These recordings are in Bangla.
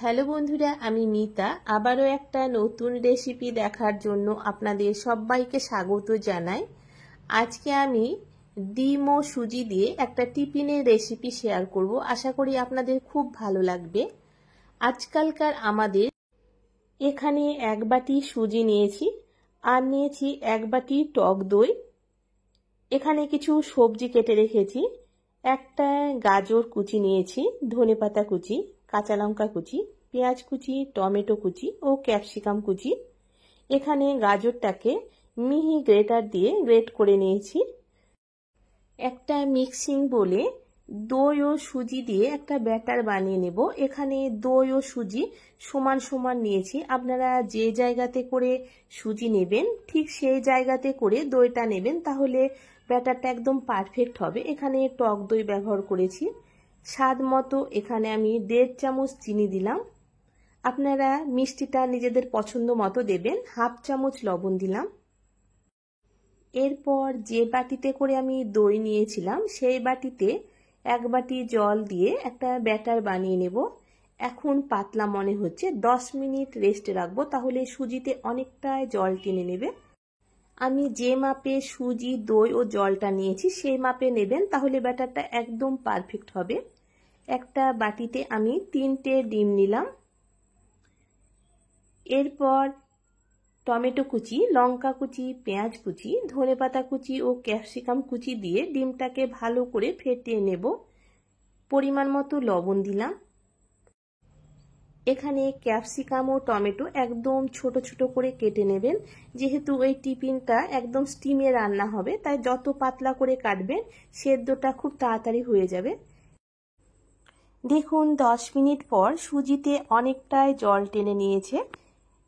হ্যালো বন্ধুরা, আমি মিতা আবারও একটা নতুন রেসিপি দেখার জন্য আপনাদের সবাইকে স্বাগত জানাই। আজকে আমি ডিম ও সুজি দিয়ে একটা টিফিনের রেসিপি শেয়ার করব। আশা করি আপনাদের খুব ভালো লাগবে। আজকালকার আমাদের এখানে এক বাটি সুজি নিয়েছি আর নিয়েছি এক বাটি টক দই। এখানে কিছু সবজি কেটে রেখেছি। একটা গাজর কুচি নিয়েছি, ধনেপাতা কুচি, কাঁচা লঙ্কা কুচি, পেঁয়াজ কুচি, টমেটো কুচি ও ক্যাপসিকাম কুচি। এখানে গাজরটাকে মিহি গ্রেটার দিয়ে গ্রেট করে নিয়েছি। একটা মিক্সিং বলে দই ও সুজি দিয়ে একটা ব্যাটার বানিয়ে নেব। এখানে দই ও সুজি সমান সমান নিয়েছি। আপনারা যে জায়গাতে করে সুজি নেবেন ঠিক সেই জায়গাতে করে দইটা নেবেন, তাহলে ব্যাটারটা একদম পারফেক্ট হবে। এখানে টক দই ব্যবহার করেছি। স্বাদ মতো এখানে আমি 1.5 চামচ চিনি দিলাম। আপনারা মিষ্টিটা নিজেদের পছন্দ মতো দেবেন। 1/2 চামচ লবণ দিলাম। এরপর যে বাটিতে করে আমি দই নিয়েছিলাম সেই বাটিতে 1 বাটি জল দিয়ে একটা ব্যাটার বানিয়ে নেব। এখন পাতলা মনে হচ্ছে, 10 মিনিট রেস্টে রাখবো, তাহলে সুজিতে অনেকটাই জল টেনে নেবে। আমি যে মাপে সুজি, দই ও জলটা নিয়েছি সেই মাপে নেবেন, তাহলে ব্যাটারটা একদম পারফেক্ট হবে। একটা বাটিতে আমি 3টে ডিম নিলাম। এরপর টমেটো কুচি, লঙ্কা কুচি, পেঁয়াজ কুচি, ধনেপাতা কুচি ও ক্যাপসিকাম কুচি দিয়ে ডিমটাকে ভালো করে ফেটিয়ে নেব। পরিমাণ মতো লবণ দিলাম। এখানে ক্যাপসিকাম ও টমেটো একদম ছোট ছোট করে কেটে নেবেন। যেহেতু এই টিফিনটা একদম স্টিমে রান্না হবে, তাই যত পাতলা করে কাটবেন সেদ্ধটা খুব তাড়াতাড়ি হয়ে যাবে। দেখুন 10 মিনিট পর সুজিতে অনেকটাই জল টেনে নিয়েছে।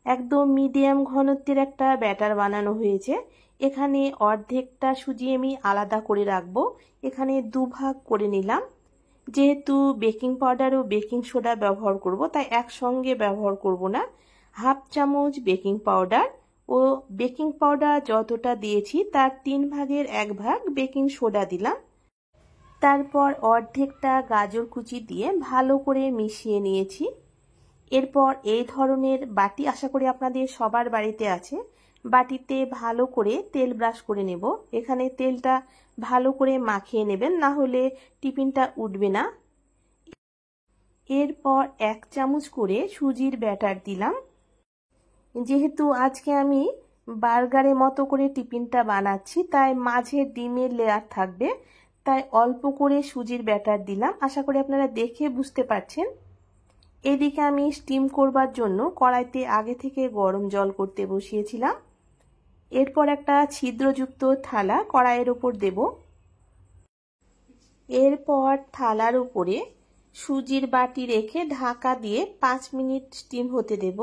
একদম মিডিয়াম ঘনত্বের একটা ব্যাটার বানানো হয়েছে। এখানে অর্ধেকটা সুজি আমি আলাদা করে রাখবো। এখানে 2 ভাগ করে নিলাম। যেহেতু বেকিং পাউডার ও বেকিং সোডা ব্যবহার করব, তাই একসঙ্গে ব্যবহার করব না। 1/2 চামচ বেকিং পাউডার ও বেকিং পাউডার যতটা দিয়েছি তার 3 ভাগের 1 ভাগ বেকিং সোডা দিলাম। তারপর অর্ধেকটা গাজর কুচি দিয়ে ভালো করে মিশিয়ে নিয়েছি। এরপর এই ধরনের বাটি আশা করি আপনাদের সবার বাড়িতে আছে। বাটিতে ভালো করে তেল ব্রাশ করে নেব। এখানে তেলটা ভালো করে মাখিয়ে নেবেন, না হলে টিফিনটা উঠবে না। এরপর 1 চামচ করে সুজির ব্যাটার দিলাম। যেহেতু আজকে আমি বার্গারের মতো করে টিফিনটা বানাচ্ছি, তাই মাঝে ডিমের লেয়ার থাকবে, তাই অল্প করে সুজির ব্যাটার দিলাম। আশা করি আপনারা দেখে বুঝতে পারছেন। এদিকে আমি স্টিম করবার জন্য কড়াইতে আগে থেকে গরম জল করতে বসিয়েছিলাম। এরপর একটা ছিদ্রযুক্ত থালা কড়াইয়ের ওপর দেব। এরপর থালার উপরে সুজির বাটি রেখে ঢাকা দিয়ে 5 মিনিট স্টিম হতে দেব।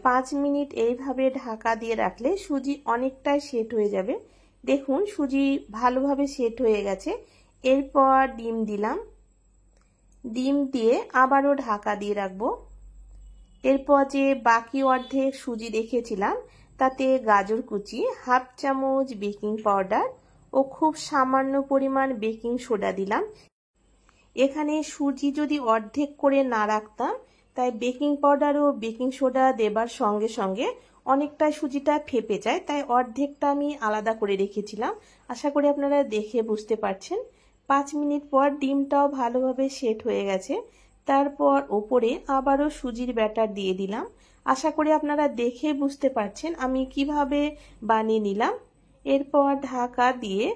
5 মিনিট এইভাবে ঢাকা দিয়ে রাখলে সুজি অনেকটাই সেট হয়ে যাবে। দেখুন সুজি ভালোভাবে সেট হয়ে গেছে। এরপর ডিম দিলাম। ডিম দিয়ে আবারও ঢাকা দিয়ে রাখবো। এরপর যে বাকি অর্ধেক সুজি রেখেছিলাম তাতে গাজর কুচি, 1/2 চামচ বেকিং পাউডার ও খুব সামান্য পরিমাণ বেকিং সোডা দিলাম। এখানে সুজি যদি অর্ধেক করে না রাখতাম, তাই বেকিং পাউডার ও বেকিং সোডা দেবার সঙ্গে সঙ্গে অনেকটা সুজিটা ফেপে যায়, তাই অর্ধেকটা আমি আলাদা করে রেখেছিলাম। আশা করি আপনারা দেখে বুঝতে পারছেন। 5 মিনিট পর ডিমটাও ভালোভাবে সেট হয়ে গেছে। তারপর ওপরে আবারও সুজির ব্যাটার দিয়ে দিলাম। আশা করি আপনারা দেখে বুঝতে পারছেন আমি কিভাবে বানিয়ে নিলাম। এরপর ঢাকা দিয়ে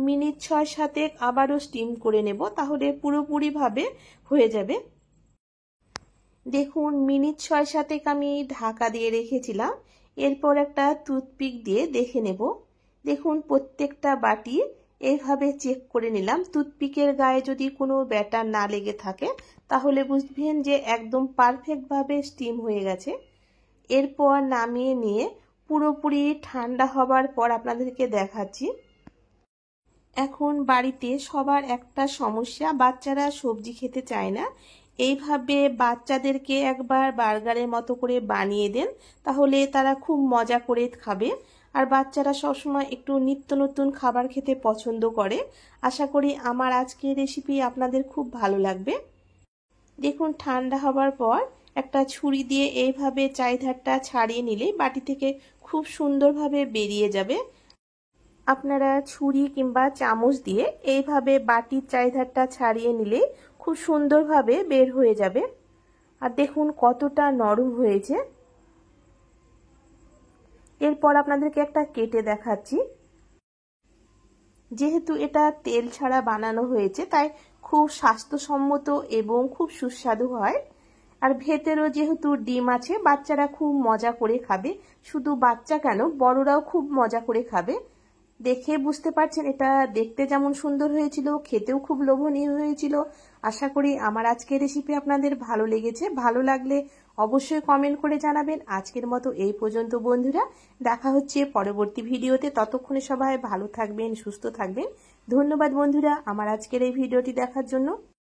মিনিট 6-7 আবারও স্টিম করে নেব, তাহলে পুরোপুরিভাবে হয়ে যাবে। দেখুন মিনিট 6-7 আমি ঢাকা দিয়ে রেখেছিলাম। এরপর একটা টুথপিক দিয়ে দেখে নেব। দেখুন প্রত্যেকটা বাটি এইভাবে চেক করে নিলাম। টুথপিকের গায়ে যদি কোনো ব্যাটার না লেগে থাকে তাহলে বুঝবেন যে একদম পারফেক্টভাবে স্টিম হয়ে গেছে। এরপর নামিয়ে নিয়ে পুরোপুরি ঠান্ডা হবার পর আপনাদেরকে দেখাচ্ছি। এখন বাড়িতে সবার একটা সমস্যা, বাচ্চারা সবজি খেতে চায় না। এইভাবে বাচ্চাদেরকে একবার বার্গারের মতো করে বানিয়ে দেন, তাহলে তারা খুব মজা করে খাবে। আর বাচ্চারা সবসময় একটু নিত্য নতুন খাবার খেতে পছন্দ করে। আশা করি আমার আজকের রেসিপি আপনাদের খুব ভালো লাগবে। দেখুন ঠান্ডা হবার পর একটা ছুরি দিয়ে এইভাবে চারিধারটা ছাড়িয়ে নিলে বাটি থেকে খুব সুন্দরভাবে বেরিয়ে যাবে। আপনারা ছুরি কিংবা চামচ দিয়ে এইভাবে বাটির চারিধারটা ছাড়িয়ে নিলে খুব সুন্দরভাবে বের হয়ে যাবে। আর দেখুন কতটা নরম হয়েছে। এরপর আপনাদেরকে একটা কেটে দেখাচ্ছি। যেহেতু এটা তেল ছাড়া বানানো হয়েছে তাই খুব স্বাস্থ্যসম্মত এবং খুব সুস্বাদু হয়। আর ভেতরেও যেহেতু ডিম আছে, বাচ্চারা খুব মজা করে খাবে। শুধু বাচ্চা কেন, বড়রাও খুব মজা করে খাবে। দেখে বুঝতে পারছেন এটা দেখতে যেমন সুন্দর হয়েছিল, খেতেও খুব লোভনীয় হয়েছিল। আশা করি আমার আজকের রেসিপি আপনাদের ভালো লেগেছে। ভালো লাগলে অবশ্যই কমেন্ট করে জানাবেন। আজকের মতো এই পর্যন্ত বন্ধুরা, দেখা হচ্ছে পরবর্তী ভিডিওতে। ততক্ষণে সবাই ভালো থাকবেন, সুস্থ থাকবেন। ধন্যবাদ বন্ধুরা আমার আজকের এই ভিডিওটি দেখার জন্য।